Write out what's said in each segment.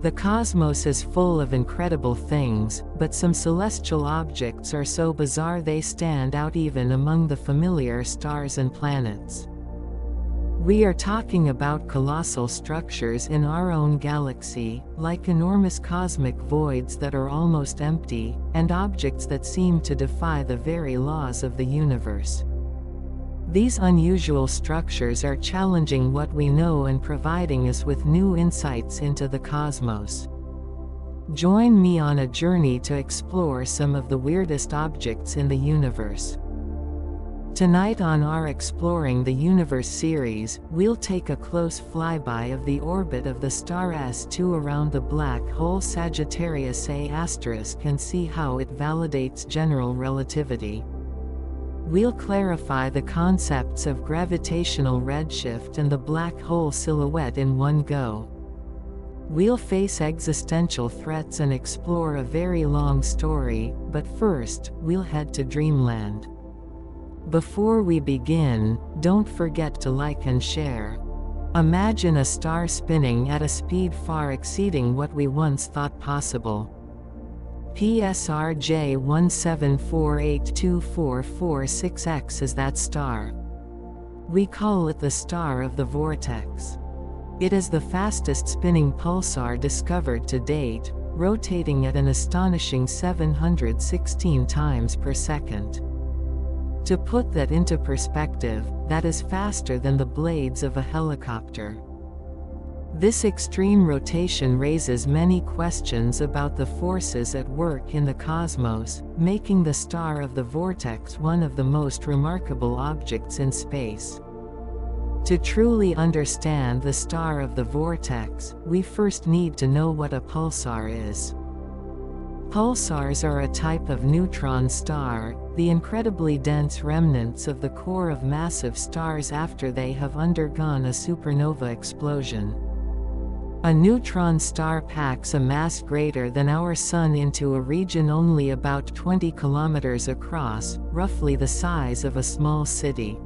The cosmos is full of incredible things, but some celestial objects are so bizarre they stand out even among the familiar stars and planets. We are talking about colossal structures in our own galaxy, like enormous cosmic voids that are almost empty, and objects that seem to defy the very laws of the universe. These unusual structures are challenging what we know and providing us with new insights into the cosmos. Join me on a journey to explore some of the weirdest objects in the universe. Tonight on our Exploring the Universe series, we'll take a close flyby of the orbit of the star S2 around the black hole Sagittarius A** and see how it validates general relativity. We'll clarify the concepts of gravitational redshift and the black hole silhouette in one go. We'll face existential threats and explore a very long story, but first, we'll head to dreamland. Before we begin, don't forget to like and share. Imagine a star spinning at a speed far exceeding what we once thought possible. PSRJ 174824446X is that star. We call it the star of the vortex. It is the fastest spinning pulsar discovered to date, rotating at an astonishing 716 times per second. To put that into perspective, that is faster than the blades of a helicopter. This extreme rotation raises many questions about the forces at work in the cosmos, making the star of the vortex one of the most remarkable objects in space. To truly understand the star of the vortex, we first need to know what a pulsar is. Pulsars are a type of neutron star, the incredibly dense remnants of the core of massive stars after they have undergone a supernova explosion. A neutron star packs a mass greater than our Sun into a region only about 20 kilometers across, roughly the size of a small city.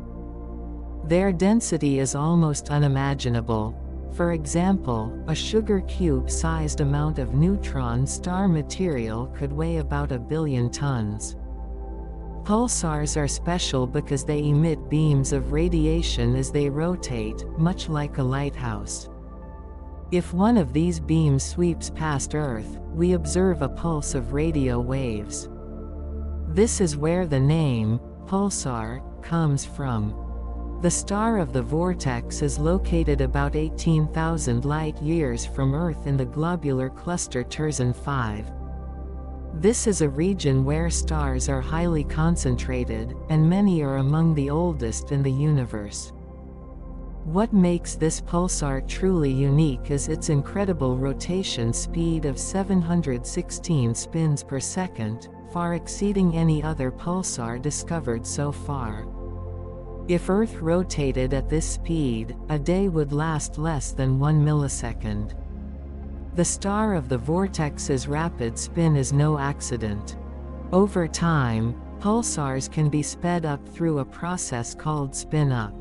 Their density is almost unimaginable. For example, a sugar cube-sized amount of neutron star material could weigh about 1 billion tons. Pulsars are special because they emit beams of radiation as they rotate, much like a lighthouse. If one of these beams sweeps past Earth, we observe a pulse of radio waves. This is where the name, pulsar, comes from. The star of the vortex is located about 18,000 light-years from Earth in the globular cluster Terzan 5. This is a region where stars are highly concentrated, and many are among the oldest in the universe. What makes this pulsar truly unique is its incredible rotation speed of 716 spins per second, far exceeding any other pulsar discovered so far. If Earth rotated at this speed, a day would last less than 1 millisecond. The star of the vortex's rapid spin is no accident. Over time, pulsars can be sped up through a process called spin-up.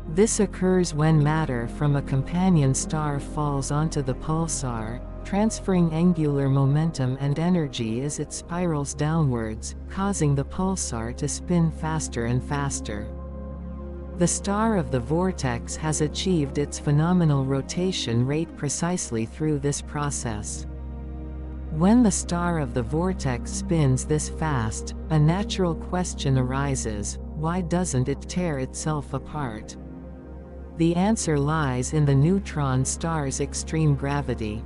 This occurs when matter from a companion star falls onto the pulsar, transferring angular momentum and energy as it spirals downwards, causing the pulsar to spin faster and faster. The star of the vortex has achieved its phenomenal rotation rate precisely through this process. When the star of the vortex spins this fast, a natural question arises: why doesn't it tear itself apart? The answer lies in the neutron star's extreme gravity.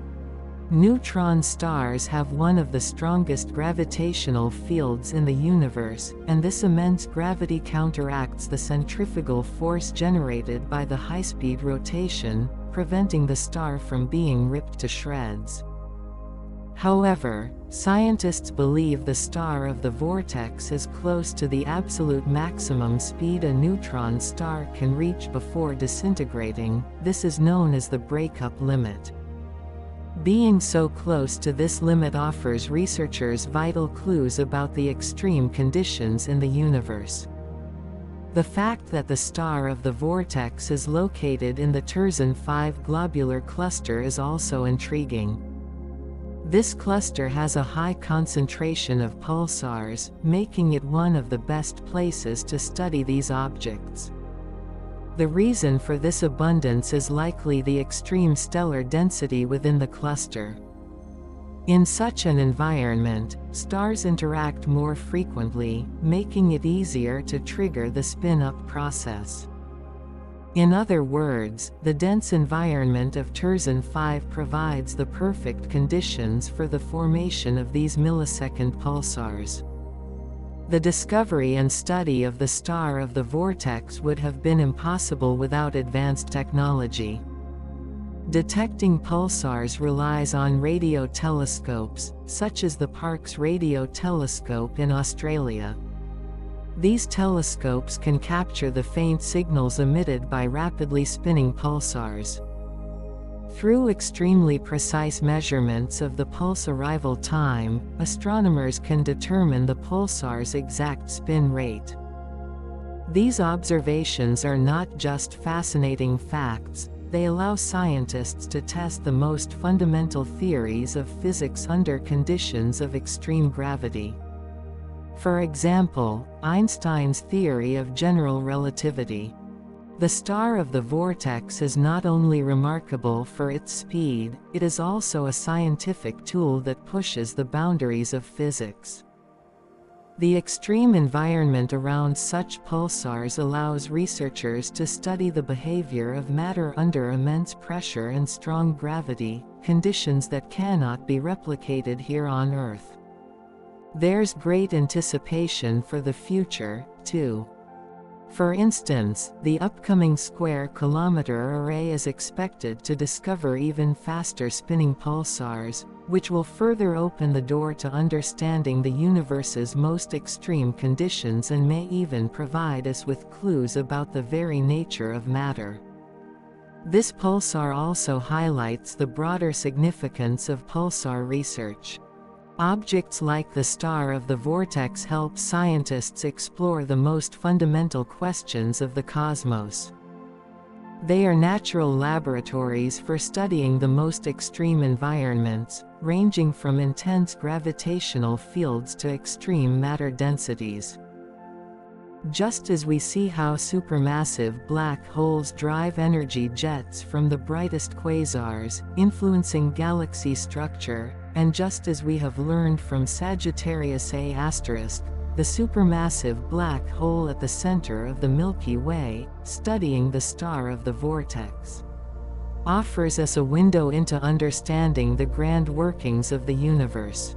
Neutron stars have one of the strongest gravitational fields in the universe, and this immense gravity counteracts the centrifugal force generated by the high-speed rotation, preventing the star from being ripped to shreds. However, scientists believe the star of the vortex is close to the absolute maximum speed a neutron star can reach before disintegrating. This is known as the breakup limit. Being so close to this limit offers researchers vital clues about the extreme conditions in the universe. The fact that the star of the vortex is located in the Terzan 5 globular cluster is also intriguing. This cluster has a high concentration of pulsars, making it one of the best places to study these objects. The reason for this abundance is likely the extreme stellar density within the cluster. In such an environment, stars interact more frequently, making it easier to trigger the spin-up process. In other words, the dense environment of Terzan 5 provides the perfect conditions for the formation of these millisecond pulsars. The discovery and study of the star of the vortex would have been impossible without advanced technology. Detecting pulsars relies on radio telescopes, such as the Parkes Radio Telescope in Australia. These telescopes can capture the faint signals emitted by rapidly spinning pulsars. Through extremely precise measurements of the pulse arrival time, astronomers can determine the pulsar's exact spin rate. These observations are not just fascinating facts, they allow scientists to test the most fundamental theories of physics under conditions of extreme gravity. For example, Einstein's theory of general relativity. The star of the vortex is not only remarkable for its speed, it is also a scientific tool that pushes the boundaries of physics. The extreme environment around such pulsars allows researchers to study the behavior of matter under immense pressure and strong gravity, conditions that cannot be replicated here on Earth. There's great anticipation for the future, too. For instance, the upcoming square-kilometer array is expected to discover even faster spinning pulsars, which will further open the door to understanding the universe's most extreme conditions and may even provide us with clues about the very nature of matter. This pulsar also highlights the broader significance of pulsar research. Objects like the star of the vortex help scientists explore the most fundamental questions of the cosmos. They are natural laboratories for studying the most extreme environments, ranging from intense gravitational fields to extreme matter densities. Just as we see how supermassive black holes drive energy jets from the brightest quasars, influencing galaxy structure, and just as we have learned from Sagittarius A*, the supermassive black hole at the center of the Milky Way, studying the star of the vortex, offers us a window into understanding the grand workings of the universe.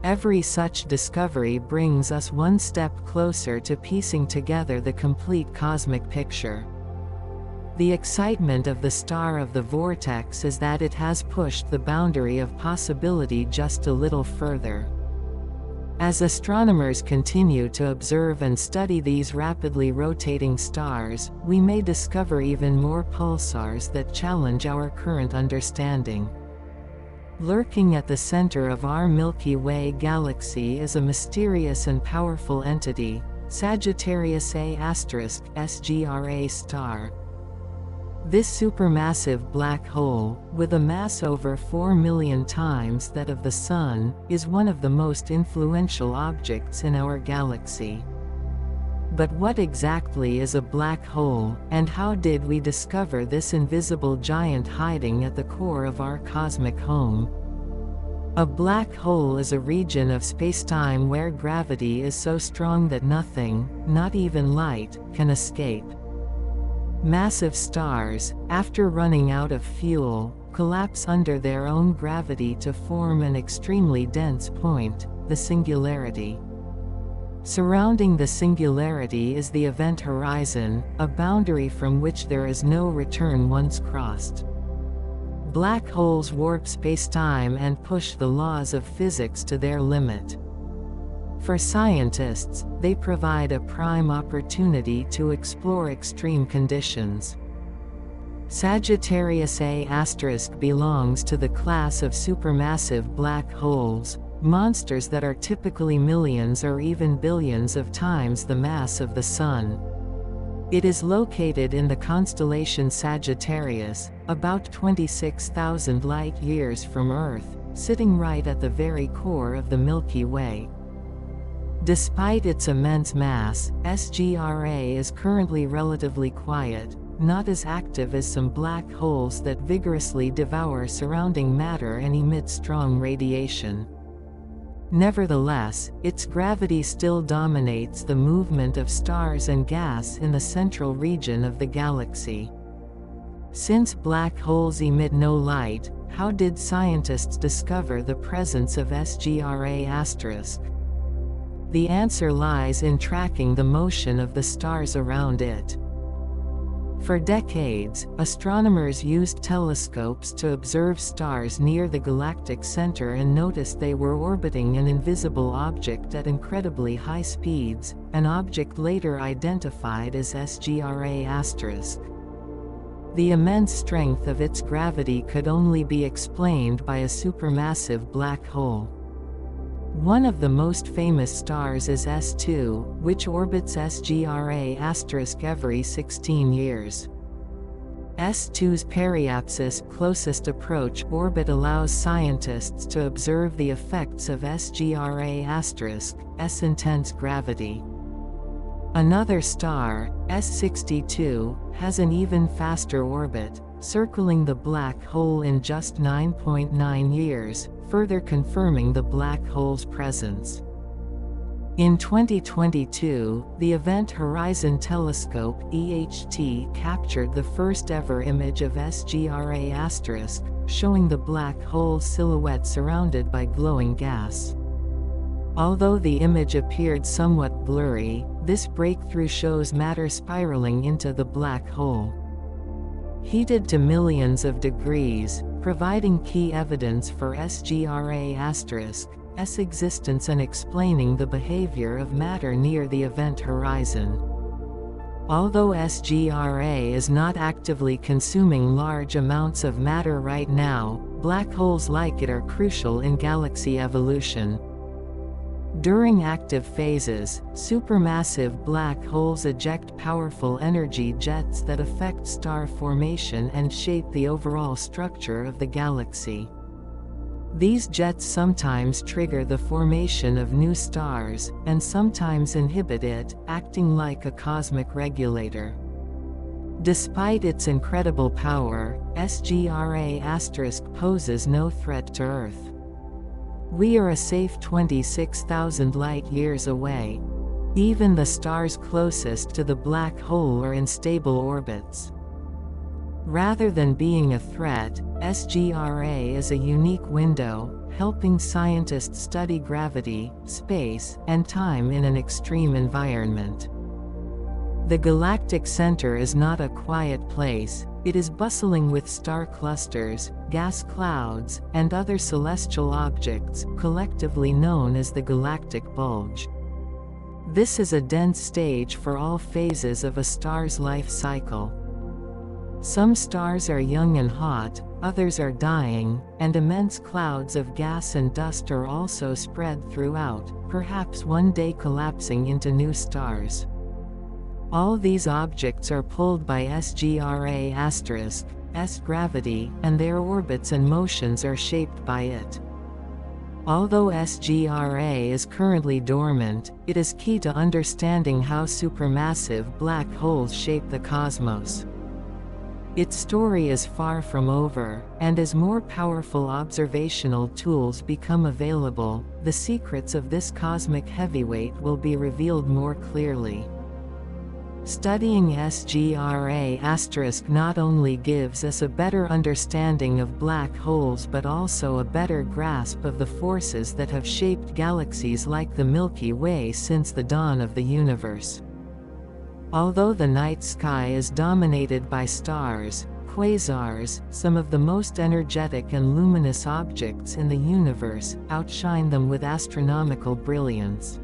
Every such discovery brings us one step closer to piecing together the complete cosmic picture. The excitement of the star of the vortex is that it has pushed the boundary of possibility just a little further. As astronomers continue to observe and study these rapidly rotating stars, we may discover even more pulsars that challenge our current understanding. Lurking at the center of our Milky Way galaxy is a mysterious and powerful entity, Sagittarius A** SGRA star. This supermassive black hole, with a mass over 4 million times that of the Sun, is one of the most influential objects in our galaxy. But what exactly is a black hole, and how did we discover this invisible giant hiding at the core of our cosmic home? A black hole is a region of spacetime where gravity is so strong that nothing, not even light, can escape. Massive stars, after running out of fuel, collapse under their own gravity to form an extremely dense point, the singularity. Surrounding the singularity is the event horizon, a boundary from which there is no return once crossed. Black holes warp spacetime and push the laws of physics to their limit. For scientists, they provide a prime opportunity to explore extreme conditions. Sagittarius A** belongs to the class of supermassive black holes, monsters that are typically millions or even billions of times the mass of the Sun. It is located in the constellation Sagittarius, about 26,000 light-years from Earth, sitting right at the very core of the Milky Way. Despite its immense mass, SGRA is currently relatively quiet, not as active as some black holes that vigorously devour surrounding matter and emit strong radiation. Nevertheless, its gravity still dominates the movement of stars and gas in the central region of the galaxy. Since black holes emit no light, how did scientists discover the presence of SGRA*? The answer lies in tracking the motion of the stars around it. For decades, astronomers used telescopes to observe stars near the galactic center and noticed they were orbiting an invisible object at incredibly high speeds, an object later identified as SGRA*. The immense strength of its gravity could only be explained by a supermassive black hole. One of the most famous stars is S2, which orbits SGRA* every 16 years. S2's periapsis closest approach orbit allows scientists to observe the effects of SGRA*'s intense gravity. Another star, S62, has an even faster orbit, circling the black hole in just 9.9 years, further confirming the black hole's presence. In 2022, the Event Horizon Telescope (EHT) captured the first-ever image of SGRA*, showing the black hole silhouette surrounded by glowing gas. Although the image appeared somewhat blurry, this breakthrough shows matter spiraling into the black hole. Heated to millions of degrees, providing key evidence for SGRA*'s existence and explaining the behavior of matter near the event horizon. Although SGRA is not actively consuming large amounts of matter right now, black holes like it are crucial in galaxy evolution. During active phases, supermassive black holes eject powerful energy jets that affect star formation and shape the overall structure of the galaxy. These jets sometimes trigger the formation of new stars, and sometimes inhibit it, acting like a cosmic regulator. Despite its incredible power, SGRA* poses no threat to Earth. We are a safe 26,000 light-years away. Even the stars closest to the black hole are in stable orbits. Rather than being a threat, SGRA is a unique window, helping scientists study gravity, space, and time in an extreme environment. The galactic center is not a quiet place. It is bustling with star clusters, gas clouds, and other celestial objects, collectively known as the galactic bulge. This is a dense stage for all phases of a star's life cycle. Some stars are young and hot, others are dying, and immense clouds of gas and dust are also spread throughout, perhaps one day collapsing into new stars. All these objects are pulled by SGRA*'s gravity, and their orbits and motions are shaped by it. Although SGRA is currently dormant, it is key to understanding how supermassive black holes shape the cosmos. Its story is far from over, and as more powerful observational tools become available, the secrets of this cosmic heavyweight will be revealed more clearly. Studying SGRA* not only gives us a better understanding of black holes but also a better grasp of the forces that have shaped galaxies like the Milky Way since the dawn of the universe. Although the night sky is dominated by stars, quasars, some of the most energetic and luminous objects in the universe, outshine them with astronomical brilliance.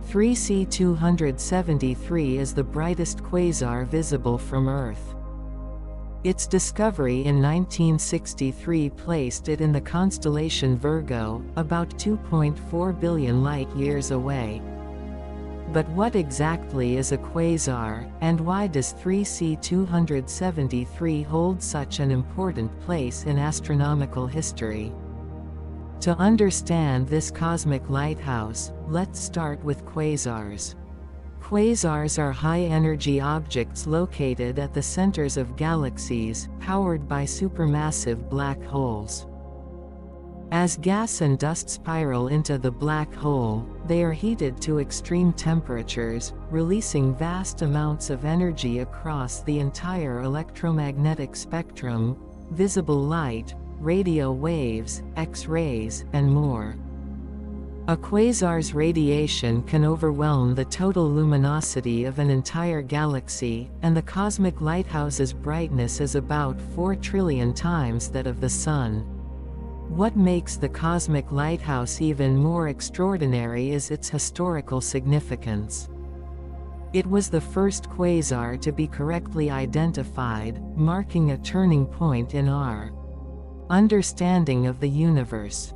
3C273 is the brightest quasar visible from Earth. Its discovery in 1963 placed it in the constellation Virgo, about 2.4 billion light-years away. But what exactly is a quasar, and why does 3C273 hold such an important place in astronomical history? To understand this cosmic lighthouse, let's start with quasars. Quasars are high-energy objects located at the centers of galaxies, powered by supermassive black holes. As gas and dust spiral into the black hole, they are heated to extreme temperatures, releasing vast amounts of energy across the entire electromagnetic spectrum: visible light, radio waves, X-rays, and more. A quasar's radiation can overwhelm the total luminosity of an entire galaxy, and the cosmic lighthouse's brightness is about 4 trillion times that of the Sun. What makes the cosmic lighthouse even more extraordinary is its historical significance. It was the first quasar to be correctly identified, marking a turning point in our understanding of the universe.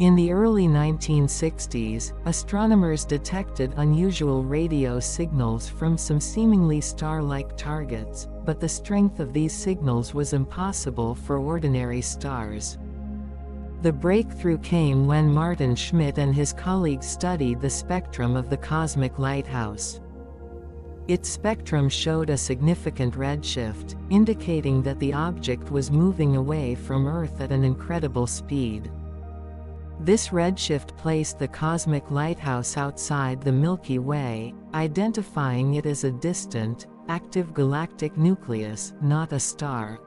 In the early 1960s, astronomers detected unusual radio signals from some seemingly star-like targets, but the strength of these signals was impossible for ordinary stars. The breakthrough came when Martin Schmidt and his colleagues studied the spectrum of the cosmic lighthouse. Its spectrum showed a significant redshift, indicating that the object was moving away from Earth at an incredible speed. This redshift placed the cosmic lighthouse outside the Milky Way, identifying it as a distant, active galactic nucleus, not a star.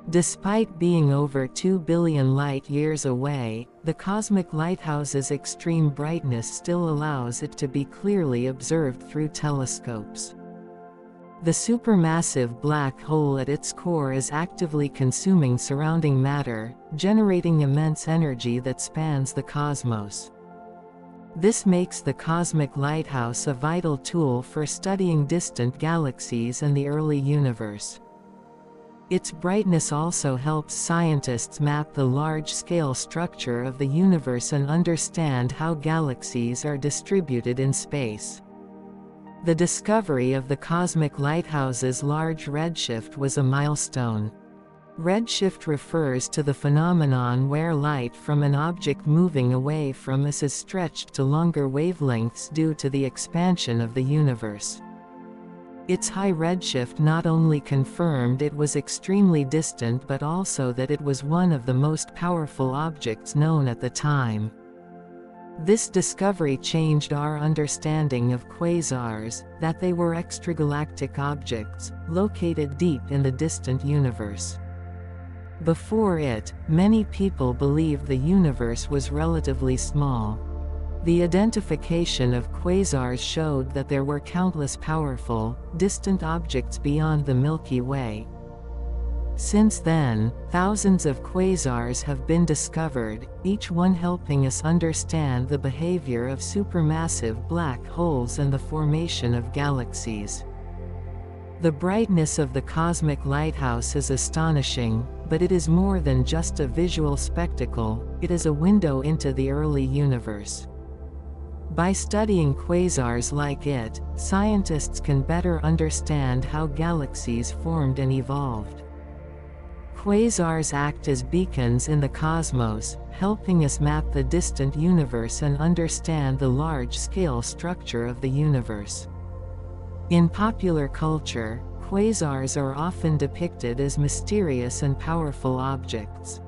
Despite being over 2 billion light-years away, the cosmic lighthouse's extreme brightness still allows it to be clearly observed through telescopes. The supermassive black hole at its core is actively consuming surrounding matter, generating immense energy that spans the cosmos. This makes the cosmic lighthouse a vital tool for studying distant galaxies and the early universe. Its brightness also helps scientists map the large-scale structure of the universe and understand how galaxies are distributed in space. The discovery of the cosmic lighthouse's large redshift was a milestone. Redshift refers to the phenomenon where light from an object moving away from us is stretched to longer wavelengths due to the expansion of the universe. Its high redshift not only confirmed it was extremely distant but also that it was one of the most powerful objects known at the time. This discovery changed our understanding of quasars, that they were extragalactic objects, located deep in the distant universe. Before it, many people believed the universe was relatively small. The identification of quasars showed that there were countless powerful, distant objects beyond the Milky Way. Since then, thousands of quasars have been discovered, each one helping us understand the behavior of supermassive black holes and the formation of galaxies. The brightness of the cosmic lighthouse is astonishing, but it is more than just a visual spectacle, it is a window into the early universe. By studying quasars like it, scientists can better understand how galaxies formed and evolved. Quasars act as beacons in the cosmos, helping us map the distant universe and understand the large-scale structure of the universe. In popular culture, quasars are often depicted as mysterious and powerful objects.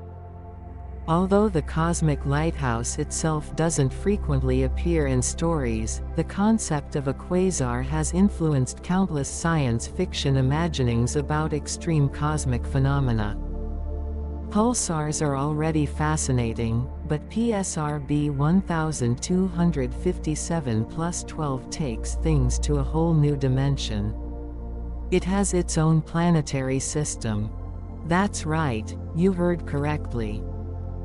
Although the cosmic lighthouse itself doesn't frequently appear in stories, the concept of a quasar has influenced countless science fiction imaginings about extreme cosmic phenomena. Pulsars are already fascinating, but PSRB 1257 + 12 takes things to a whole new dimension. It has its own planetary system. That's right, you heard correctly.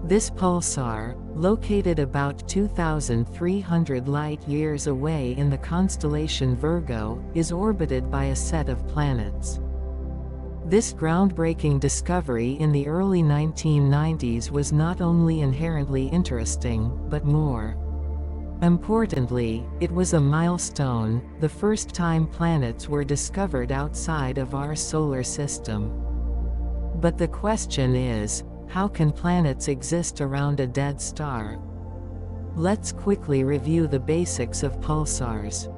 This pulsar, located about 2,300 light-years away in the constellation Virgo, is orbited by a set of planets. This groundbreaking discovery in the early 1990s was not only inherently interesting, but more Importantly, it was a milestone, the first time planets were discovered outside of our solar system. But the question is, how can planets exist around a dead star? Let's quickly review the basics of pulsars.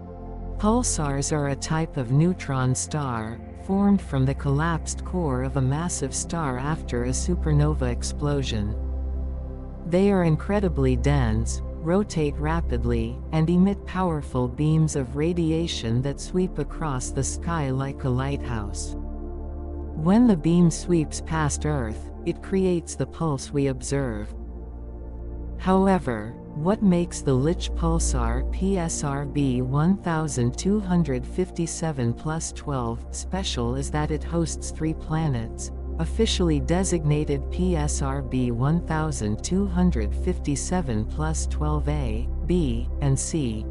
Pulsars are a type of neutron star, formed from the collapsed core of a massive star after a supernova explosion. They are incredibly dense, rotate rapidly, and emit powerful beams of radiation that sweep across the sky like a lighthouse. When the beam sweeps past Earth, it creates the pulse we observe. However, what makes the Lich pulsar PSRB 1257+12 special is that it hosts 3 planets, officially designated PSRB 1257+12A, B, and C.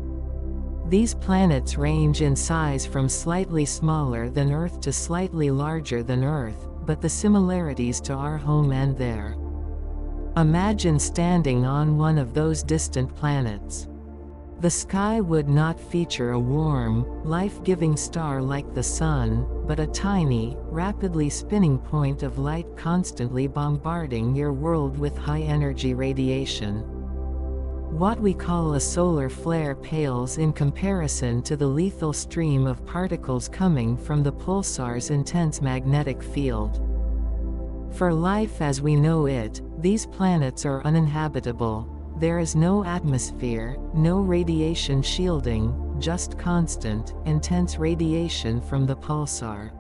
These planets range in size from slightly smaller than Earth to slightly larger than Earth, but the similarities to our home end there. Imagine standing on one of those distant planets. The sky would not feature a warm, life-giving star like the Sun, but a tiny, rapidly spinning point of light constantly bombarding your world with high-energy radiation. What we call a solar flare pales in comparison to the lethal stream of particles coming from the pulsar's intense magnetic field. For life as we know it, these planets are uninhabitable. There is no atmosphere, no radiation shielding, just constant, intense radiation from the pulsar.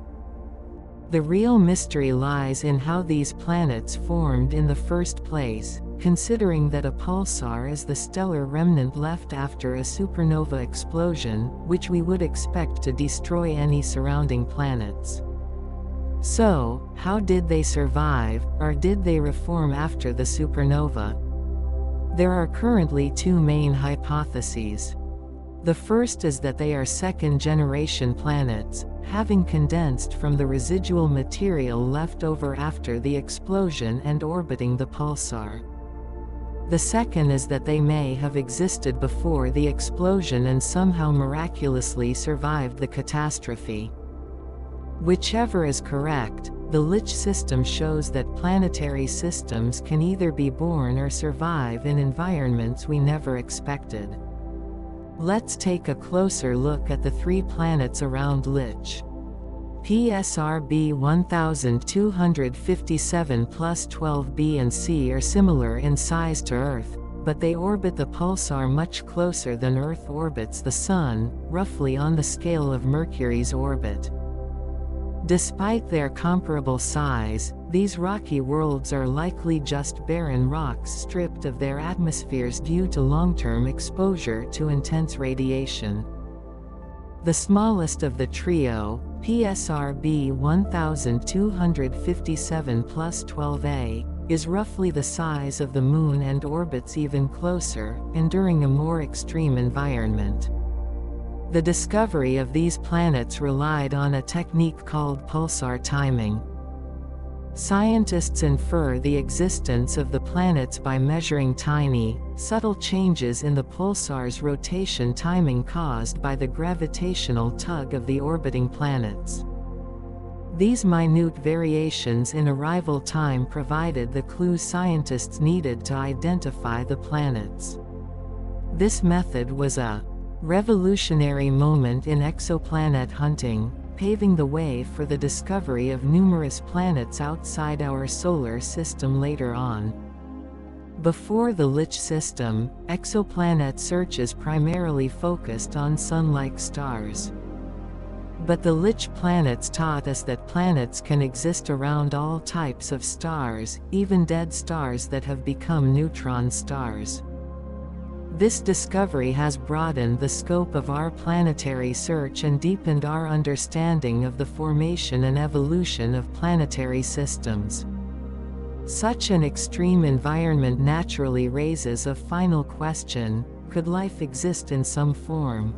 The real mystery lies in how these planets formed in the first place, considering that a pulsar is the stellar remnant left after a supernova explosion, which we would expect to destroy any surrounding planets. So, how did they survive, or did they reform after the supernova? There are currently 2 main hypotheses. The first is that they are second-generation planets, having condensed from the residual material left over after the explosion and orbiting the pulsar. The second is that they may have existed before the explosion and somehow miraculously survived the catastrophe. Whichever is correct, the Lich system shows that planetary systems can either be born or survive in environments we never expected. Let's take a closer look at the 3 planets around Lich. PSRB 1257+12B and C are similar in size to Earth, but they orbit the pulsar much closer than Earth orbits the Sun, roughly on the scale of Mercury's orbit. Despite their comparable size, these rocky worlds are likely just barren rocks stripped of their atmospheres due to long-term exposure to intense radiation. The smallest of the trio, PSRB 1257+12A, is roughly the size of the Moon and orbits even closer, enduring a more extreme environment. The discovery of these planets relied on a technique called pulsar timing. Scientists infer the existence of the planets by measuring tiny, subtle changes in the pulsar's rotation timing caused by the gravitational tug of the orbiting planets. These minute variations in arrival time provided the clues scientists needed to identify the planets. This method was a revolutionary moment in exoplanet hunting, paving the way for the discovery of numerous planets outside our solar system later on. Before the Lich system, exoplanet searches primarily focused on Sun-like stars. But the Lich planets taught us that planets can exist around all types of stars, even dead stars that have become neutron stars. This discovery has broadened the scope of our planetary search and deepened our understanding of the formation and evolution of planetary systems. Such an extreme environment naturally raises a final question: could life exist in some form?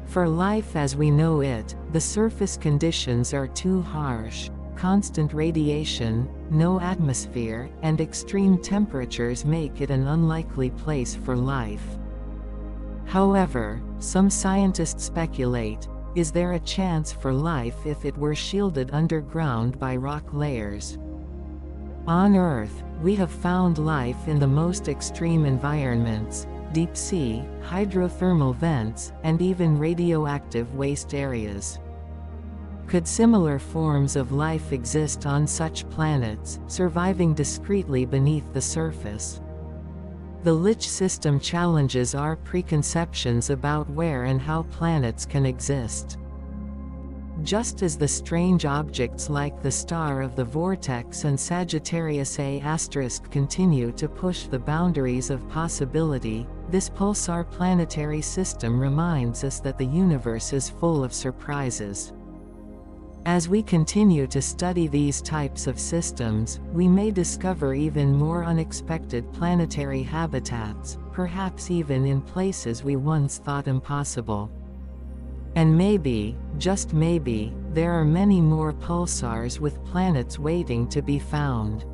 For life as we know it, the surface conditions are too harsh. Constant radiation, no atmosphere, and extreme temperatures make it an unlikely place for life. However, some scientists speculate, is there a chance for life if it were shielded underground by rock layers? On Earth, we have found life in the most extreme environments: deep sea, hydrothermal vents, and even radioactive waste areas. Could similar forms of life exist on such planets, surviving discreetly beneath the surface? The Lich system challenges our preconceptions about where and how planets can exist. Just as the strange objects like the Star of the Vortex and Sagittarius A** continue to push the boundaries of possibility, this pulsar planetary system reminds us that the universe is full of surprises. As we continue to study these types of systems, we may discover even more unexpected planetary habitats, perhaps even in places we once thought impossible. And maybe, just maybe, there are many more pulsars with planets waiting to be found.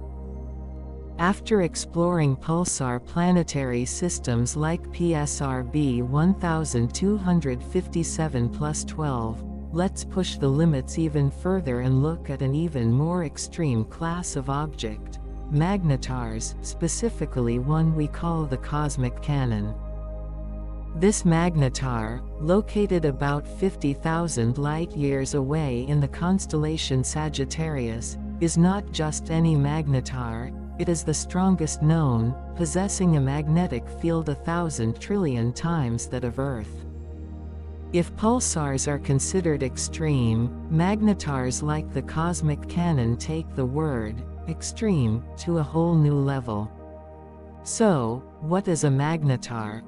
After exploring pulsar planetary systems like PSRB 1257+12, let's push the limits even further and look at an even more extreme class of object: magnetars, specifically one we call the cosmic cannon. This magnetar, located about 50,000 light-years away in the constellation Sagittarius, is not just any magnetar, it is the strongest known, possessing a magnetic field 1,000 trillion times that of Earth. If pulsars are considered extreme, magnetars like the cosmic cannon take the word extreme to a whole new level. So, what is a magnetar?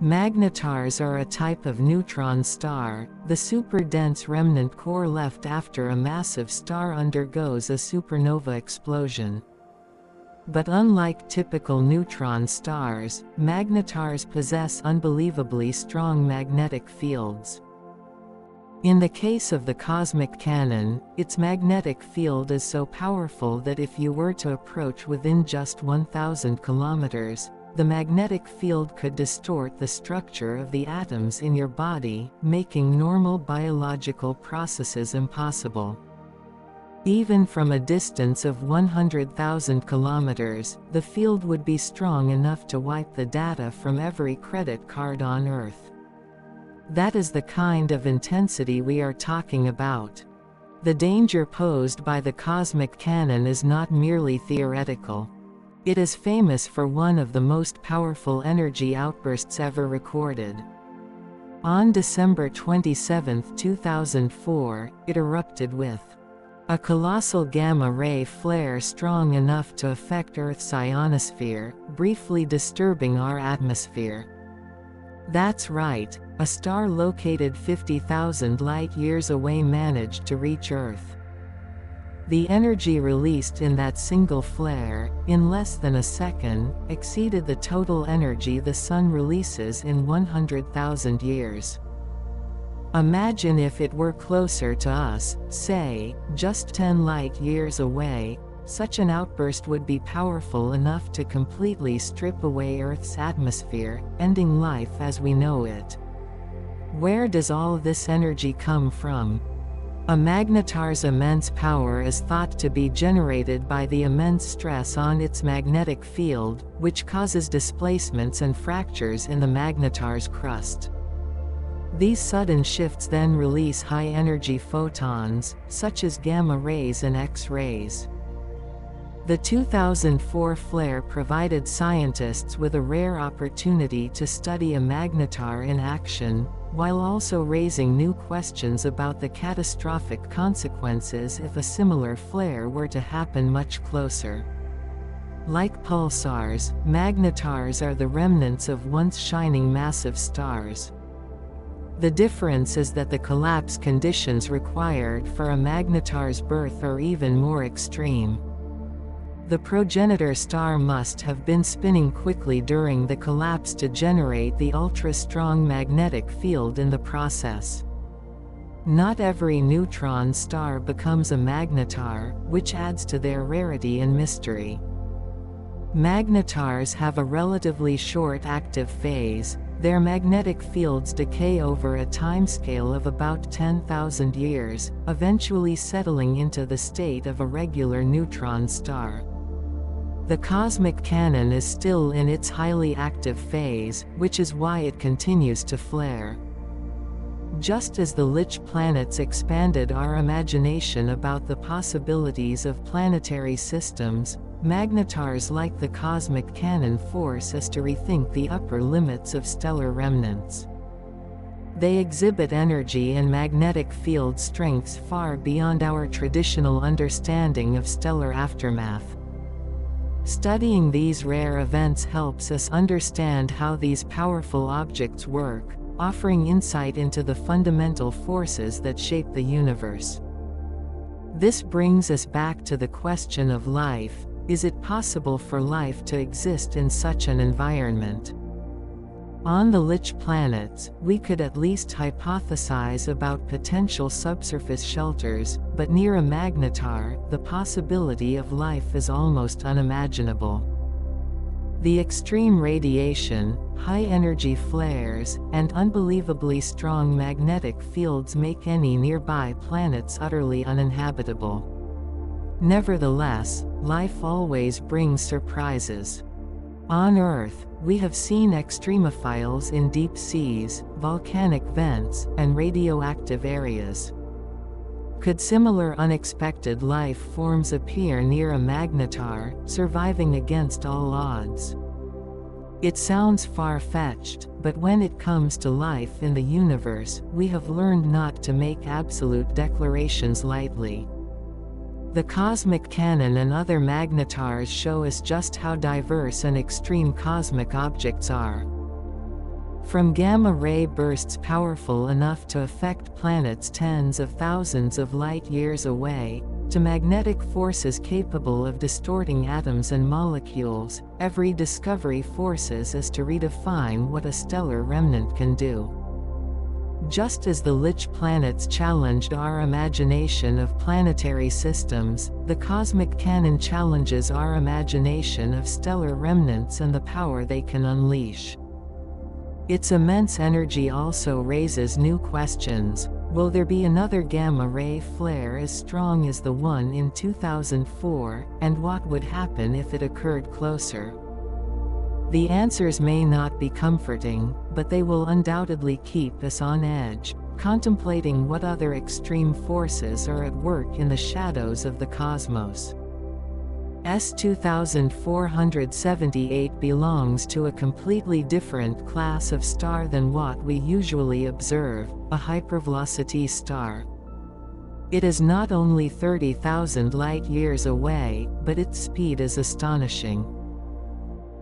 Magnetars are a type of neutron star, the super-dense remnant core left after a massive star undergoes a supernova explosion. But unlike typical neutron stars, magnetars possess unbelievably strong magnetic fields. In the case of the cosmic cannon, its magnetic field is so powerful that if you were to approach within just 1,000 kilometers, the magnetic field could distort the structure of the atoms in your body, making normal biological processes impossible. Even from a distance of 100,000 kilometers, the field would be strong enough to wipe the data from every credit card on Earth. That is the kind of intensity we are talking about. The danger posed by the cosmic cannon is not merely theoretical. It is famous for one of the most powerful energy outbursts ever recorded. On December 27, 2004, it erupted with a colossal gamma-ray flare strong enough to affect Earth's ionosphere, briefly disturbing our atmosphere. That's right, a star located 50,000 light-years away managed to reach Earth. The energy released in that single flare, in less than a second, exceeded the total energy the Sun releases in 100,000 years. Imagine if it were closer to us, say, just 10 light-years away. Such an outburst would be powerful enough to completely strip away Earth's atmosphere, ending life as we know it. Where does all this energy come from? A magnetar's immense power is thought to be generated by the immense stress on its magnetic field, which causes displacements and fractures in the magnetar's crust. These sudden shifts then release high-energy photons, such as gamma rays and X-rays. The 2004 flare provided scientists with a rare opportunity to study a magnetar in action, while also raising new questions about the catastrophic consequences if a similar flare were to happen much closer. Like pulsars, magnetars are the remnants of once shining massive stars. The difference is that the collapse conditions required for a magnetar's birth are even more extreme. The progenitor star must have been spinning quickly during the collapse to generate the ultra-strong magnetic field in the process. Not every neutron star becomes a magnetar, which adds to their rarity and mystery. Magnetars have a relatively short active phase, Their magnetic fields decay over a timescale of about 10,000 years, eventually settling into the state of a regular neutron star. The cosmic canon is still in its highly active phase, which is why it continues to flare. Just as the Lich planets expanded our imagination about the possibilities of planetary systems, magnetars like the cosmic canon force us to rethink the upper limits of stellar remnants. They exhibit energy and magnetic field strengths far beyond our traditional understanding of stellar aftermath. Studying these rare events helps us understand how these powerful objects work, offering insight into the fundamental forces that shape the universe. This brings us back to the question of life. Is it possible for life to exist in such an environment? On the Lich planets, we could at least hypothesize about potential subsurface shelters, but near a magnetar, the possibility of life is almost unimaginable. The extreme radiation, high-energy flares, and unbelievably strong magnetic fields make any nearby planets utterly uninhabitable. Nevertheless, life always brings surprises. On Earth, we have seen extremophiles in deep seas, volcanic vents, and radioactive areas. Could similar unexpected life forms appear near a magnetar, surviving against all odds? It sounds far-fetched, but when it comes to life in the universe, we have learned not to make absolute declarations lightly. The cosmic canon and other magnetars show us just how diverse and extreme cosmic objects are. From gamma-ray bursts powerful enough to affect planets tens of thousands of light-years away, to magnetic forces capable of distorting atoms and molecules, every discovery forces us to redefine what a stellar remnant can do. Just as the Lich planets challenged our imagination of planetary systems, the cosmic canon challenges our imagination of stellar remnants and the power they can unleash. Its immense energy also raises new questions. Will there be another gamma-ray flare as strong as the one in 2004, and what would happen if it occurred closer? The answers may not be comforting, but they will undoubtedly keep us on edge, contemplating what other extreme forces are at work in the shadows of the cosmos. S2478 belongs to a completely different class of star than what we usually observe, a hypervelocity star. It is not only 30,000 light-years away, but its speed is astonishing.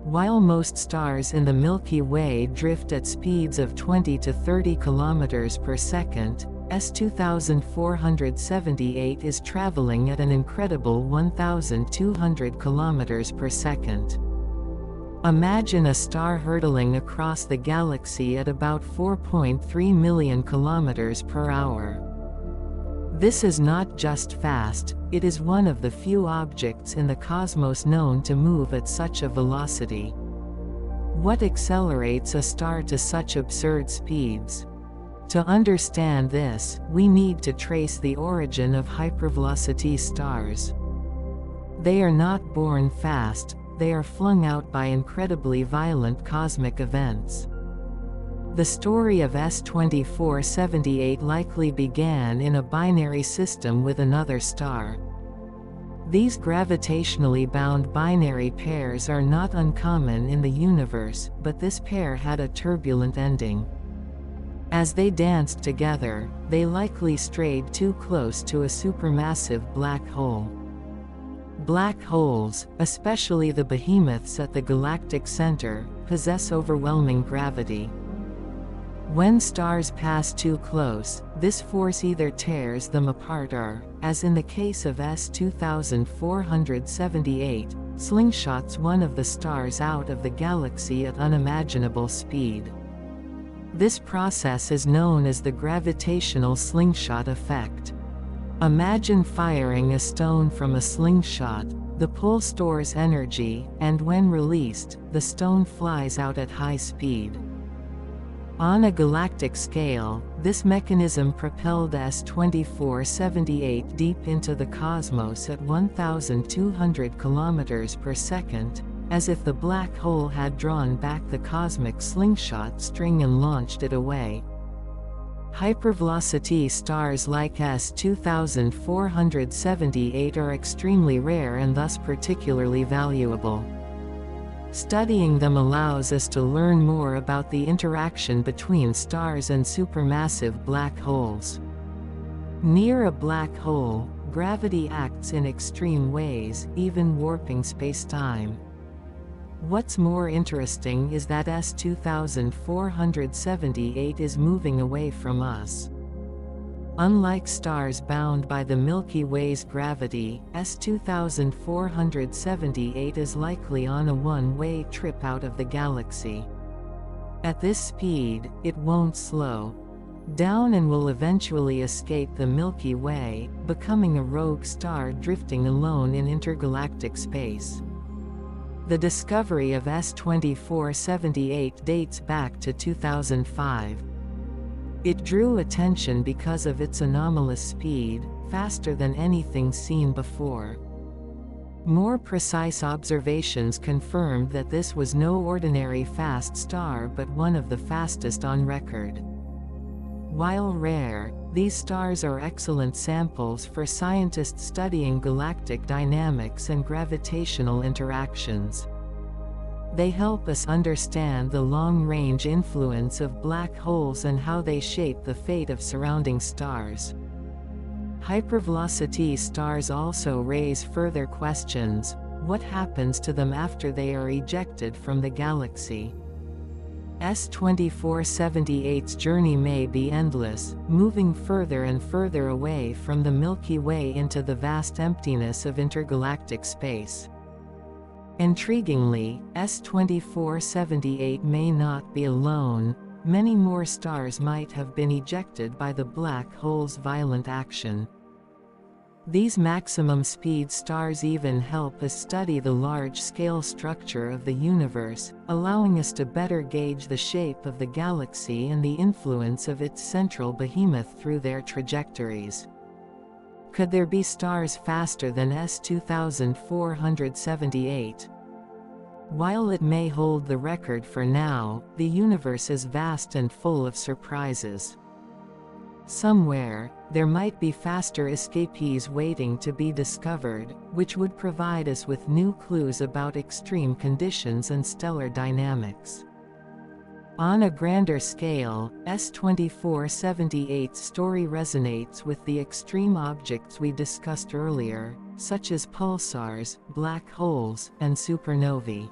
While most stars in the Milky Way drift at speeds of 20 to 30 km per second, S2478 is traveling at an incredible 1,200 km per second. Imagine a star hurtling across the galaxy at about 4.3 million km per hour. This is not just fast, it is one of the few objects in the cosmos known to move at such a velocity. What accelerates a star to such absurd speeds? To understand this, we need to trace the origin of hypervelocity stars. They are not born fast, they are flung out by incredibly violent cosmic events. The story of S2478 likely began in a binary system with another star. These gravitationally bound binary pairs are not uncommon in the universe, but this pair had a turbulent ending. As they danced together, they likely strayed too close to a supermassive black hole. Black holes, especially the behemoths at the galactic center, possess overwhelming gravity. When stars pass too close, this force either tears them apart or, as in the case of S2478, slingshots one of the stars out of the galaxy at unimaginable speed. This process is known as the gravitational slingshot effect. Imagine firing a stone from a slingshot. The pull stores energy, and when released, the stone flies out at high speed. On a galactic scale, this mechanism propelled S-2478 deep into the cosmos at 1,200 kilometers per second, as if the black hole had drawn back the cosmic slingshot string and launched it away. Hypervelocity stars like S-2478 are extremely rare and thus particularly valuable. Studying them allows us to learn more about the interaction between stars and supermassive black holes. Near a black hole, gravity acts in extreme ways, even warping spacetime. What's more interesting is that S-2478 is moving away from us. Unlike stars bound by the Milky Way's gravity, S-2478 is likely on a one-way trip out of the galaxy. At this speed, it won't slow down and will eventually escape the Milky Way, becoming a rogue star drifting alone in intergalactic space. The discovery of S-2478 dates back to 2005. It drew attention because of its anomalous speed, faster than anything seen before. More precise observations confirmed that this was no ordinary fast star but one of the fastest on record. While rare, these stars are excellent samples for scientists studying galactic dynamics and gravitational interactions. They help us understand the long-range influence of black holes and how they shape the fate of surrounding stars. Hypervelocity stars also raise further questions. What happens to them after they are ejected from the galaxy? S-2478's journey may be endless, moving further and further away from the Milky Way into the vast emptiness of intergalactic space. Intriguingly, S-2478 may not be alone. Many more stars might have been ejected by the black hole's violent action. These maximum-speed stars even help us study the large-scale structure of the universe, allowing us to better gauge the shape of the galaxy and the influence of its central behemoth through their trajectories. Could there be stars faster than S-2478? While it may hold the record for now, the universe is vast and full of surprises. Somewhere, there might be faster escapees waiting to be discovered, which would provide us with new clues about extreme conditions and stellar dynamics. On a grander scale, S-2478's story resonates with the extreme objects we discussed earlier, such as pulsars, black holes, and supernovae.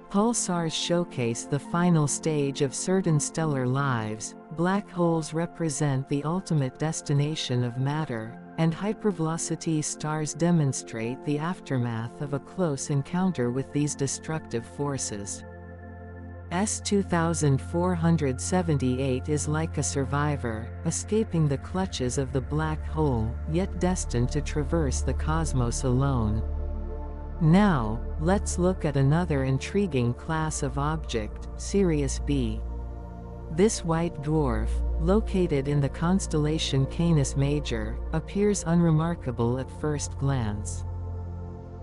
Pulsars showcase the final stage of certain stellar lives, black holes represent the ultimate destination of matter, and hypervelocity stars demonstrate the aftermath of a close encounter with these destructive forces. S-2478 is like a survivor, escaping the clutches of the black hole, yet destined to traverse the cosmos alone. Now, let's look at another intriguing class of object, Sirius B. This white dwarf, located in the constellation Canis Major, appears unremarkable at first glance.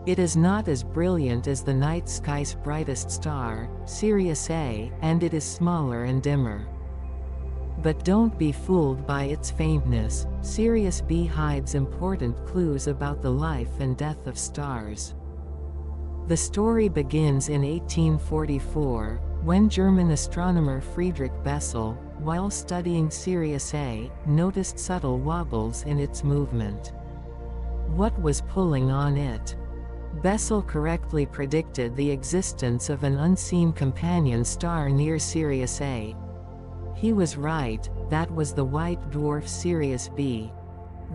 It is not as brilliant as the night sky's brightest star, Sirius A, and it is smaller and dimmer. But don't be fooled by its faintness. Sirius B hides important clues about the life and death of stars. The story begins in 1844, when German astronomer Friedrich Bessel, while studying Sirius A, noticed subtle wobbles in its movement. What was pulling on it? Bessel correctly predicted the existence of an unseen companion star near Sirius A. He was right, that was the white dwarf Sirius B.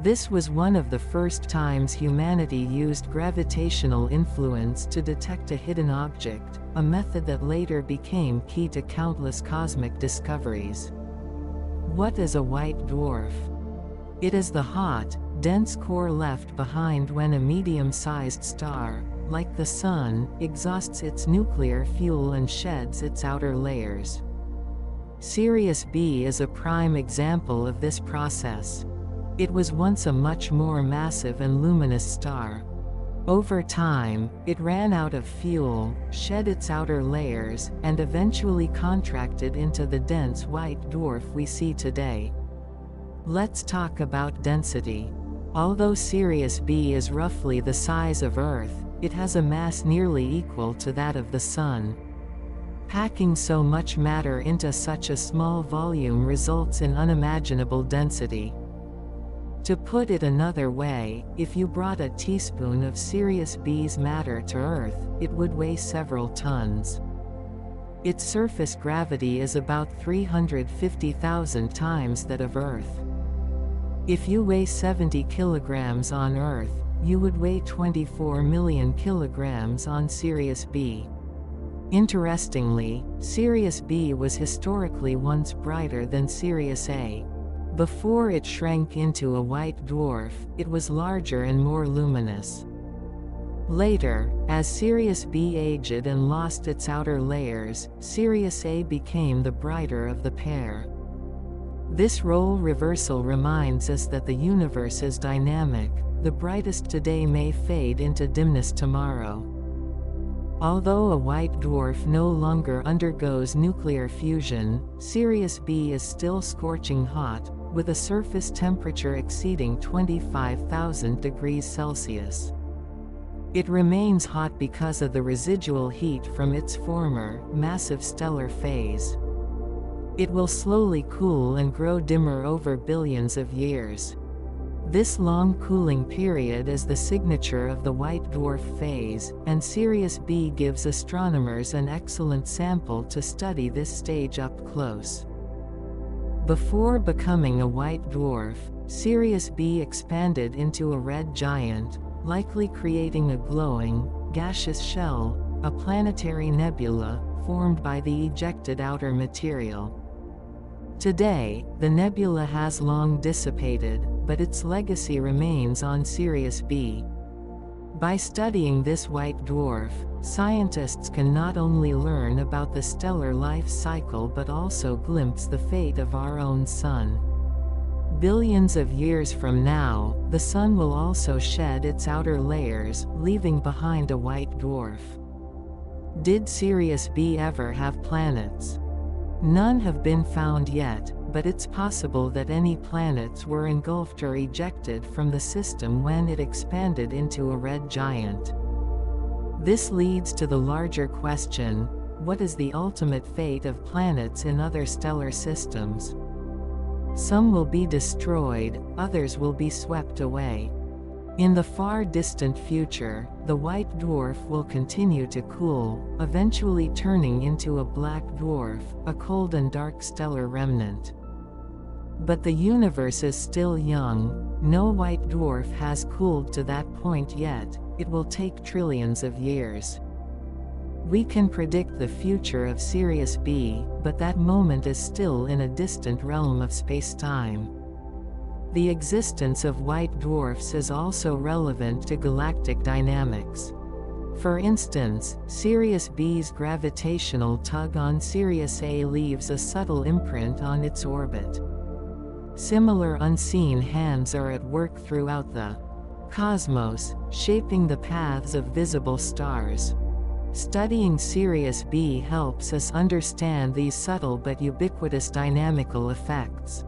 This was one of the first times humanity used gravitational influence to detect a hidden object, a method that later became key to countless cosmic discoveries. What is a white dwarf? It is the hot, dense core left behind when a medium-sized star, like the Sun, exhausts its nuclear fuel and sheds its outer layers. Sirius B is a prime example of this process. It was once a much more massive and luminous star. Over time, it ran out of fuel, shed its outer layers, and eventually contracted into the dense white dwarf we see today. Let's talk about density. Although Sirius B is roughly the size of Earth, it has a mass nearly equal to that of the Sun. Packing so much matter into such a small volume results in unimaginable density. To put it another way, if you brought a teaspoon of Sirius B's matter to Earth, it would weigh several tons. Its surface gravity is about 350,000 times that of Earth. If you weigh 70 kilograms on Earth, you would weigh 24 million kilograms on Sirius B. Interestingly, Sirius B was historically once brighter than Sirius A. Before it shrank into a white dwarf, it was larger and more luminous. Later, as Sirius B aged and lost its outer layers, Sirius A became the brighter of the pair. This role reversal reminds us that the universe is dynamic. The brightest today may fade into dimness tomorrow. Although a white dwarf no longer undergoes nuclear fusion, Sirius B is still scorching hot, with a surface temperature exceeding 25,000 degrees Celsius. It remains hot because of the residual heat from its former, massive stellar phase. It will slowly cool and grow dimmer over billions of years. This long cooling period is the signature of the white dwarf phase, and Sirius B gives astronomers an excellent sample to study this stage up close. Before becoming a white dwarf, Sirius B expanded into a red giant, likely creating a glowing, gaseous shell, a planetary nebula, formed by the ejected outer material. Today, the nebula has long dissipated, but its legacy remains on Sirius B. By studying this white dwarf, scientists can not only learn about the stellar life cycle but also glimpse the fate of our own Sun. Billions of years from now, the Sun will also shed its outer layers, leaving behind a white dwarf. Did Sirius B ever have planets? None have been found yet, but it's possible that any planets were engulfed or ejected from the system when it expanded into a red giant. This leads to the larger question: what is the ultimate fate of planets in other stellar systems? Some will be destroyed, others will be swept away. In the far distant future, the white dwarf will continue to cool, eventually turning into a black dwarf, a cold and dark stellar remnant. But the universe is still young. No white dwarf has cooled to that point yet. It will take trillions of years. We can predict the future of Sirius B, but that moment is still in a distant realm of space-time. The existence of white dwarfs is also relevant to galactic dynamics. For instance, Sirius B's gravitational tug on Sirius A leaves a subtle imprint on its orbit. Similar unseen hands are at work throughout the cosmos, shaping the paths of visible stars. Studying Sirius B helps us understand these subtle but ubiquitous dynamical effects.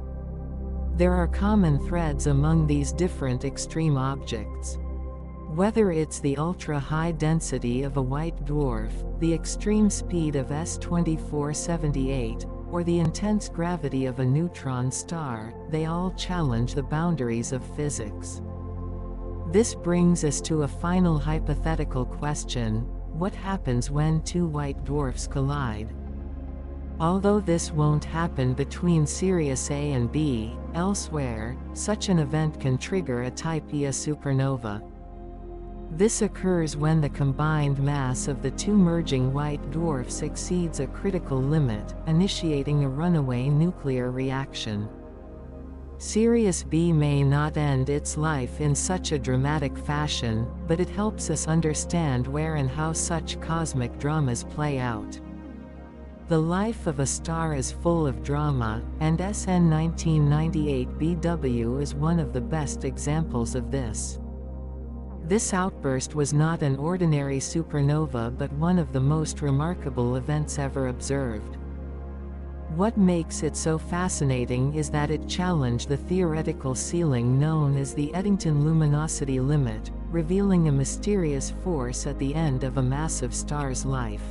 There are common threads among these different extreme objects. Whether it's the ultra-high density of a white dwarf, the extreme speed of S-2478, or the intense gravity of a neutron star, they all challenge the boundaries of physics. This brings us to a final hypothetical question: what happens when two white dwarfs collide? Although this won't happen between Sirius A and B, elsewhere, such an event can trigger a Type Ia supernova. This occurs when the combined mass of the two merging white dwarfs exceeds a critical limit, initiating a runaway nuclear reaction. Sirius B may not end its life in such a dramatic fashion, but it helps us understand where and how such cosmic dramas play out. The life of a star is full of drama, and SN 1998 BW is one of the best examples of this. This outburst was not an ordinary supernova but one of the most remarkable events ever observed. What makes it so fascinating is that it challenged the theoretical ceiling known as the Eddington luminosity limit, revealing a mysterious force at the end of a massive star's life.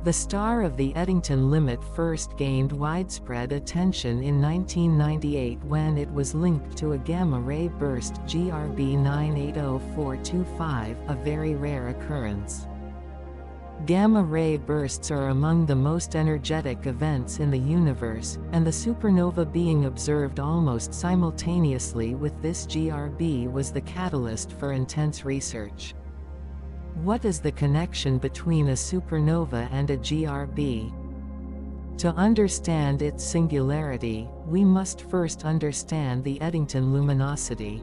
The star of the Eddington limit first gained widespread attention in 1998 when it was linked to a gamma-ray burst GRB 980425, a very rare occurrence. Gamma-ray bursts are among the most energetic events in the universe, and the supernova being observed almost simultaneously with this GRB was the catalyst for intense research. What is the connection between a supernova and a GRB? To understand its singularity, we must first understand the Eddington luminosity.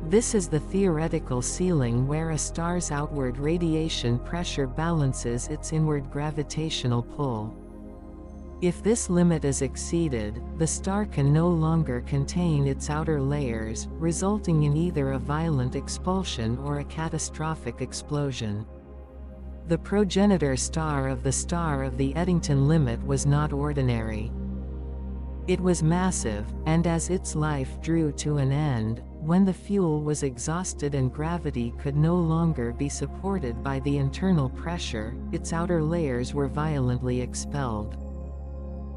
This is the theoretical ceiling where a star's outward radiation pressure balances its inward gravitational pull. If this limit is exceeded, the star can no longer contain its outer layers, resulting in either a violent expulsion or a catastrophic explosion. The progenitor star of the Eddington limit was not ordinary. It was massive, and as its life drew to an end, when the fuel was exhausted and gravity could no longer be supported by the internal pressure, its outer layers were violently expelled.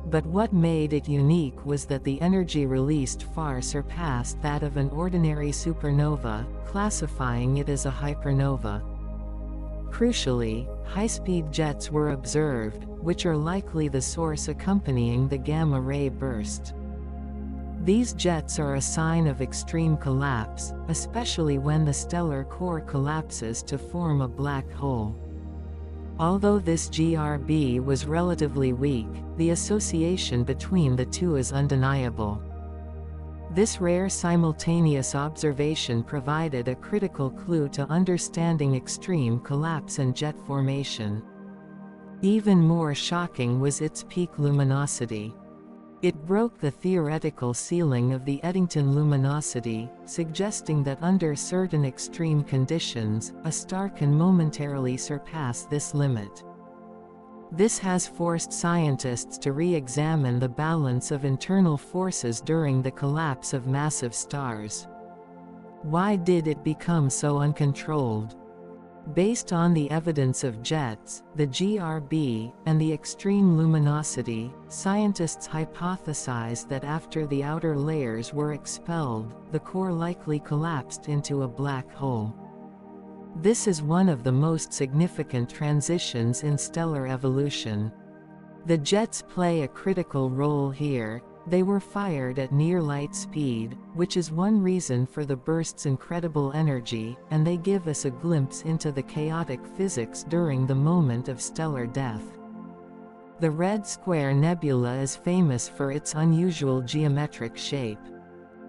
But what made it unique was that the energy released far surpassed that of an ordinary supernova, classifying it as a hypernova. Crucially, high-speed jets were observed, which are likely the source accompanying the gamma-ray burst. These jets are a sign of extreme collapse, especially when the stellar core collapses to form a black hole. Although this GRB was relatively weak, the association between the two is undeniable. This rare simultaneous observation provided a critical clue to understanding extreme collapse and jet formation. Even more shocking was its peak luminosity. It broke the theoretical ceiling of the Eddington luminosity, suggesting that under certain extreme conditions, a star can momentarily surpass this limit. This has forced scientists to re-examine the balance of internal forces during the collapse of massive stars. Why did it become so uncontrolled? Based on the evidence of jets, the GRB, and the extreme luminosity, scientists hypothesized that after the outer layers were expelled, the core likely collapsed into a black hole. This is one of the most significant transitions in stellar evolution. The jets play a critical role here. They were fired at near light speed, which is one reason for the burst's incredible energy, and they give us a glimpse into the chaotic physics during the moment of stellar death. The Red Square Nebula is famous for its unusual geometric shape.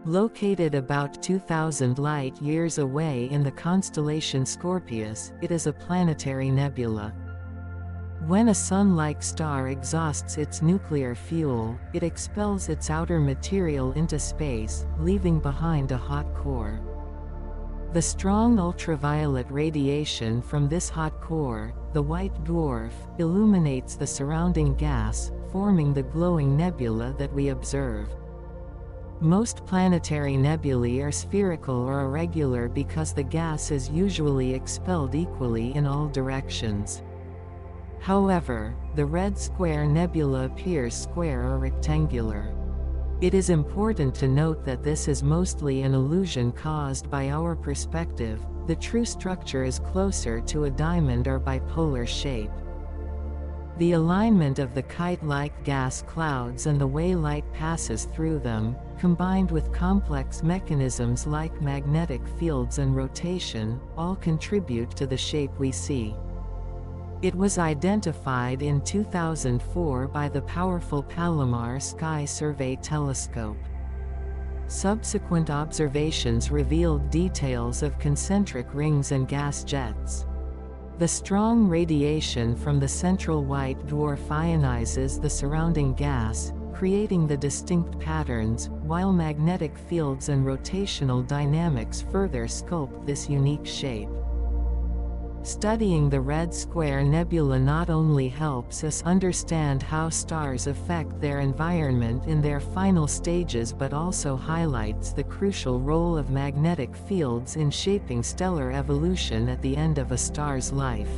Located about 2,000 light-years away in the constellation Scorpius, it is a planetary nebula. When a Sun-like star exhausts its nuclear fuel, it expels its outer material into space, leaving behind a hot core. The strong ultraviolet radiation from this hot core, the white dwarf, illuminates the surrounding gas, forming the glowing nebula that we observe. Most planetary nebulae are spherical or irregular because the gas is usually expelled equally in all directions. However, the Red Square Nebula appears square or rectangular. It is important to note that this is mostly an illusion caused by our perspective. The true structure is closer to a diamond or bipolar shape. The alignment of the kite-like gas clouds and the way light passes through them, combined with complex mechanisms like magnetic fields and rotation, all contribute to the shape we see. It was identified in 2004 by the powerful Palomar Sky Survey telescope. Subsequent observations revealed details of concentric rings and gas jets. The strong radiation from the central white dwarf ionizes the surrounding gas, creating the distinct patterns, while magnetic fields and rotational dynamics further sculpt this unique shape. Studying the Red Square Nebula not only helps us understand how stars affect their environment in their final stages but also highlights the crucial role of magnetic fields in shaping stellar evolution at the end of a star's life.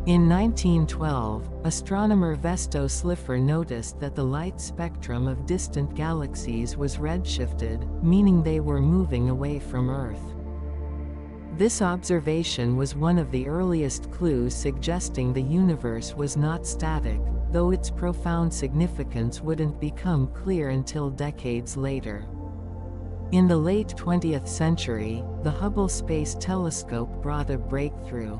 In 1912, astronomer Vesto Slipher noticed that the light spectrum of distant galaxies was redshifted, meaning they were moving away from Earth. This observation was one of the earliest clues suggesting the universe was not static, though its profound significance wouldn't become clear until decades later. In the late 20th century, the Hubble Space Telescope brought a breakthrough.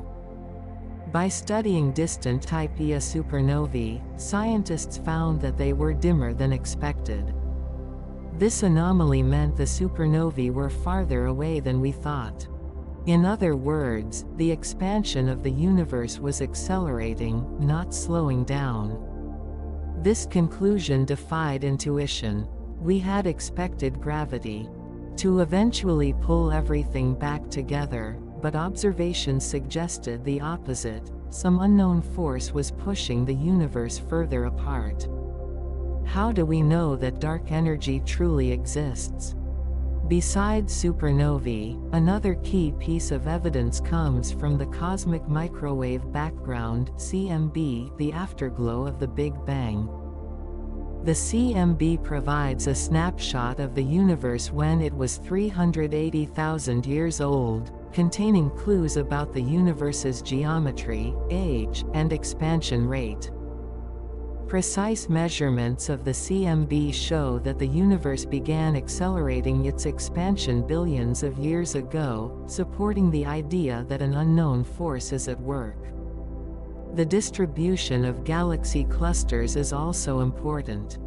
By studying distant Type Ia supernovae, scientists found that they were dimmer than expected. This anomaly meant the supernovae were farther away than we thought. In other words, the expansion of the universe was accelerating, not slowing down. This conclusion defied intuition. We had expected gravity to eventually pull everything back together, but observations suggested the opposite. Some unknown force was pushing the universe further apart. How do we know that dark energy truly exists? Besides supernovae, another key piece of evidence comes from the cosmic microwave background (CMB), the afterglow of the Big Bang. The CMB provides a snapshot of the universe when it was 380,000 years old, containing clues about the universe's geometry, age, and expansion rate. Precise measurements of the CMB show that the universe began accelerating its expansion billions of years ago, supporting the idea that an unknown force is at work. The distribution of galaxy clusters is also important.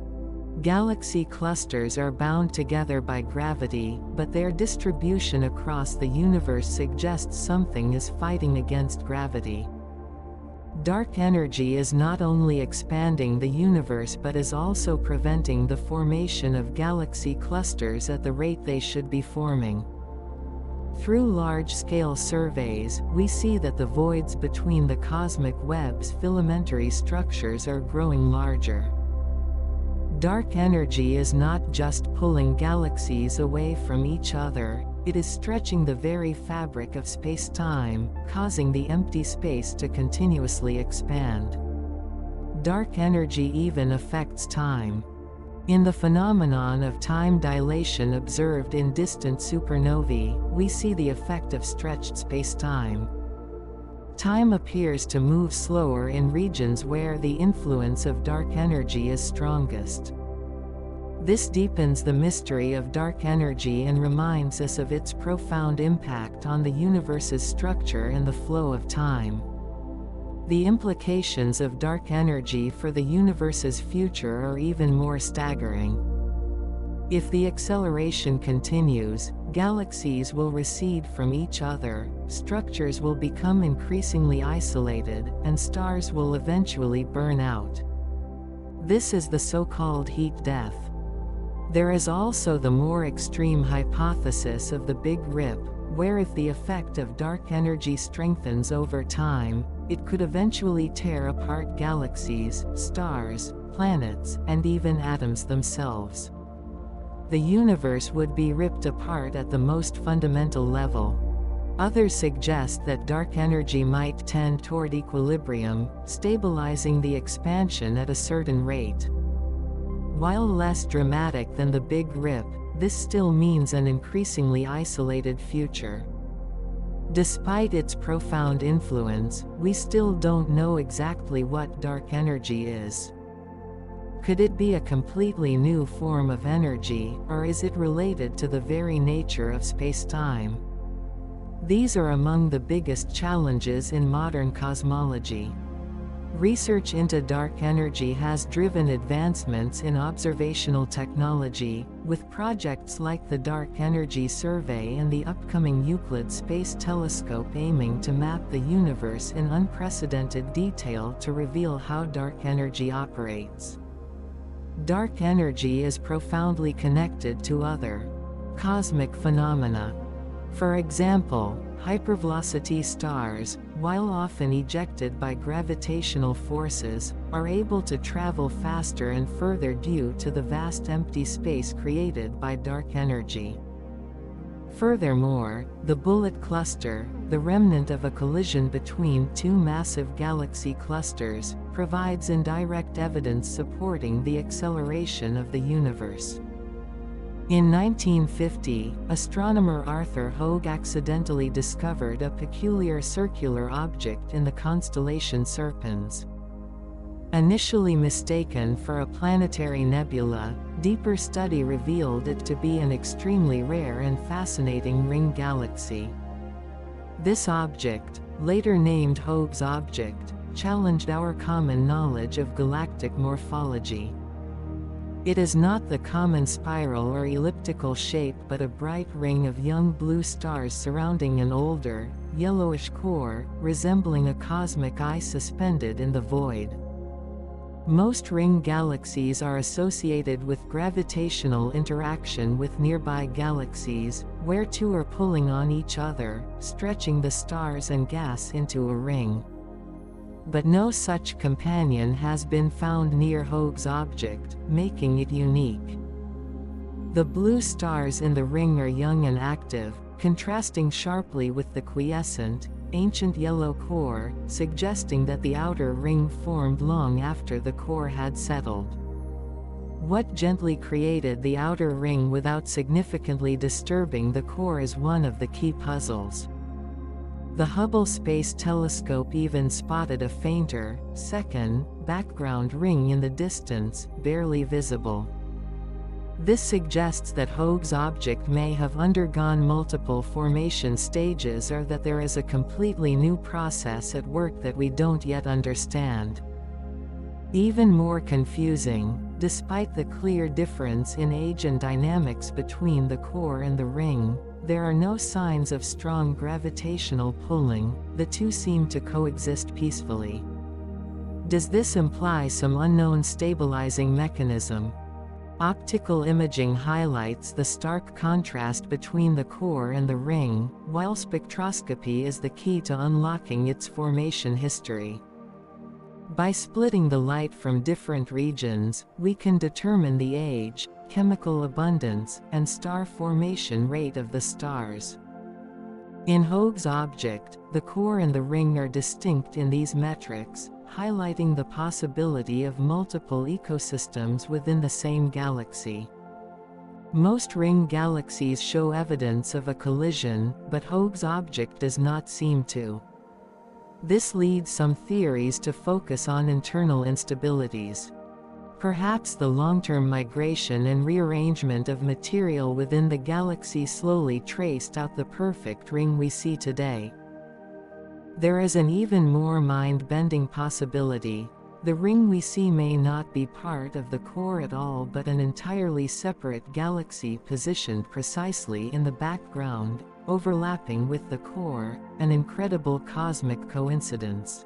Galaxy clusters are bound together by gravity, but their distribution across the universe suggests something is fighting against gravity. Dark energy is not only expanding the universe but is also preventing the formation of galaxy clusters at the rate they should be forming. Through large-scale surveys, we see that the voids between the cosmic web's filamentary structures are growing larger. Dark energy is not just pulling galaxies away from each other, it is stretching the very fabric of space-time, causing the empty space to continuously expand. Dark energy even affects time. In the phenomenon of time dilation observed in distant supernovae, we see the effect of stretched space-time. Time appears to move slower in regions where the influence of dark energy is strongest. This deepens the mystery of dark energy and reminds us of its profound impact on the universe's structure and the flow of time. The implications of dark energy for the universe's future are even more staggering. If the acceleration continues, galaxies will recede from each other, structures will become increasingly isolated, and stars will eventually burn out. This is the so-called heat death. There is also the more extreme hypothesis of the Big Rip, where if the effect of dark energy strengthens over time, it could eventually tear apart galaxies, stars, planets, and even atoms themselves. The universe would be ripped apart at the most fundamental level. Others suggest that dark energy might tend toward equilibrium, stabilizing the expansion at a certain rate. While less dramatic than the Big Rip, this still means an increasingly isolated future. Despite its profound influence, we still don't know exactly what dark energy is. Could it be a completely new form of energy, or is it related to the very nature of space-time? These are among the biggest challenges in modern cosmology. Research into dark energy has driven advancements in observational technology, with projects like the Dark Energy Survey and the upcoming Euclid Space Telescope aiming to map the universe in unprecedented detail to reveal how dark energy operates. Dark energy is profoundly connected to other cosmic phenomena. For example, hypervelocity stars, while often ejected by gravitational forces, are able to travel faster and further due to the vast empty space created by dark energy. Furthermore, the bullet cluster, the remnant of a collision between two massive galaxy clusters, provides indirect evidence supporting the acceleration of the universe. In 1950, astronomer Arthur Hogue accidentally discovered a peculiar circular object in the constellation Serpens. Initially mistaken for a planetary nebula, deeper study revealed it to be an extremely rare and fascinating ring galaxy. This object, later named Hogue's object, challenged our common knowledge of galactic morphology. It is not the common spiral or elliptical shape but a bright ring of young blue stars surrounding an older, yellowish core, resembling a cosmic eye suspended in the void. Most ring galaxies are associated with gravitational interaction with nearby galaxies, where two are pulling on each other, stretching the stars and gas into a ring. But no such companion has been found near Hogue's object, making it unique. The blue stars in the ring are young and active, contrasting sharply with the quiescent, ancient yellow core, suggesting that the outer ring formed long after the core had settled. What gently created the outer ring without significantly disturbing the core is one of the key puzzles. The Hubble Space Telescope even spotted a fainter, second, background ring in the distance, barely visible. This suggests that Hogue's object may have undergone multiple formation stages or that there is a completely new process at work that we don't yet understand. Even more confusing, despite the clear difference in age and dynamics between the core and the ring, there are no signs of strong gravitational pulling. The two seem to coexist peacefully. Does this imply some unknown stabilizing mechanism? Optical imaging highlights the stark contrast between the core and the ring, while spectroscopy is the key to unlocking its formation history. By splitting the light from different regions, we can determine the age, chemical abundance, and star formation rate of the stars. In Hogue's object, the core and the ring are distinct in these metrics, highlighting the possibility of multiple ecosystems within the same galaxy. Most ring galaxies show evidence of a collision, but Hogue's object does not seem to. This leads some theories to focus on internal instabilities. Perhaps the long-term migration and rearrangement of material within the galaxy slowly traced out the perfect ring we see today. There is an even more mind-bending possibility. The ring we see may not be part of the core at all but an entirely separate galaxy positioned precisely in the background, overlapping with the core, an incredible cosmic coincidence.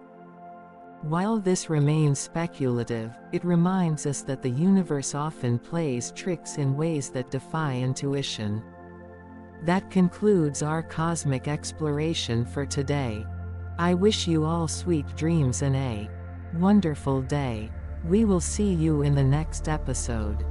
While this remains speculative, it reminds us that the universe often plays tricks in ways that defy intuition. That concludes our cosmic exploration for today. I wish you all sweet dreams and a wonderful day. We will see you in the next episode.